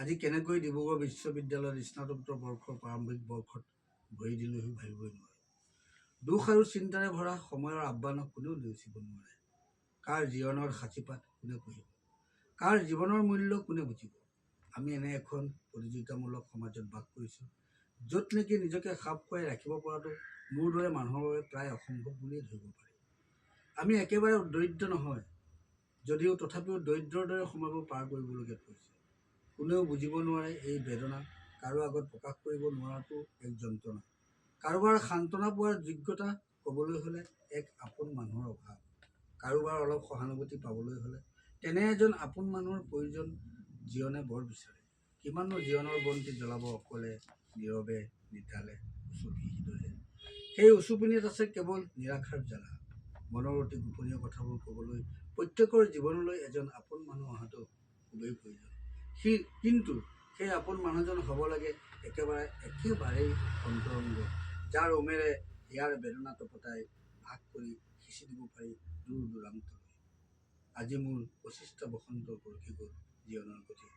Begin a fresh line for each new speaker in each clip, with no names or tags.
আজি কেনেকৈ ডিব্ৰুগড় বিশ্ববিদ্যালয়ৰ স্নাতকোত্তৰ বৰ্ষৰ প্ৰাৰম্ভিক বৰ্ষত ভৰি দিলোহি ভাবিবই নোৱাৰোঁ। দুখ আৰু চিন্তাৰে ভৰা সময়ৰ আহ্বানক কোনেও নেওচিব নোৱাৰে। কাৰ জীৱনৰ সাঁচিপাত কোনে পঢ়িব, কাৰ জীৱনৰ মূল্য কোনে বুজিব। আমি এনে এখন প্ৰতিযোগিতামূলক সমাজত বাস কৰিছোঁ, য'ত নেকি নিজকে খাপ খুৱাই ৰাখিব পৰাটো মোৰ দৰে মানুহৰ বাবে প্ৰায় অসম্ভৱ বুলিয়েই ধৰিব পাৰি। আমি একেবাৰে দৰিদ্ৰ নহয় যদিও তথাপিও দৰিদ্ৰৰ দৰে সময়বোৰ পাৰ কৰিবলগীয়া হৈছে। কোনেও বুজিব নোৱাৰে এই বেদনা, কাৰো আগত প্ৰকাশ কৰিব নোৱাৰাটো এক যন্ত্ৰণা। কাৰোবাৰ সান্তনা পোৱাৰ যোগ্যতা ক'বলৈ হ'লে এক আপোন মানুহৰ অভাৱ। কাৰোবাৰ অলপ সহানুভূতি পাবলৈ হ'লে তেনে এজন আপোন মানুহৰ প্ৰয়োজন জীৱনে বৰ বিচাৰে। কিমাননো জীৱনৰ বন্তি জ্বলাব অকলে, নীৰৱে, নিতালে, উচুপি হৃদয়ে। সেই উচুপিনিত আছে কেৱল নিৰাশাৰ জ্বালা। মনৰ অতি গোপনীয় কথাবোৰ ক'বলৈ প্ৰত্যেকৰ জীৱনলৈ এজন আপোন মানুহ অহাটো খুবেই প্ৰয়োজন। কিন্তু সেই আপোন মানুহজন হ'ব লাগে একেবাৰেই অন্তৰংগ, যাৰ উমেৰে ইয়াৰ বেদনা তপতাই ভাগ কৰি সিঁচি দিব পাৰি দূৰ দূৰান্তলৈ। আজি মোৰ 25টা বসন্ত বৰশী গ'ল জীৱনৰ গতি।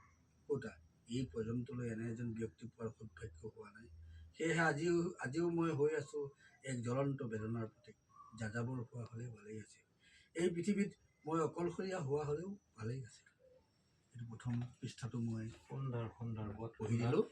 ক'তা এই পৰ্যন্তলৈ এনে এজন ব্যক্তি পোৱাৰ সৌভাগ্য হোৱা নাই। সেয়েহে আজিও মই হৈ আছো এক জ্বলন্ত বেদনাৰ প্ৰতীক। যাযাবৰ হোৱা হ'লে ভালেই আছিল। এই পৃথিৱীত মই অকলশৰীয়া হোৱা হ'লেও ভালেই আছিল। এইটো প্ৰথম পৃষ্ঠাটো মই সুন্দৰ পঢ়ি দিলোঁ।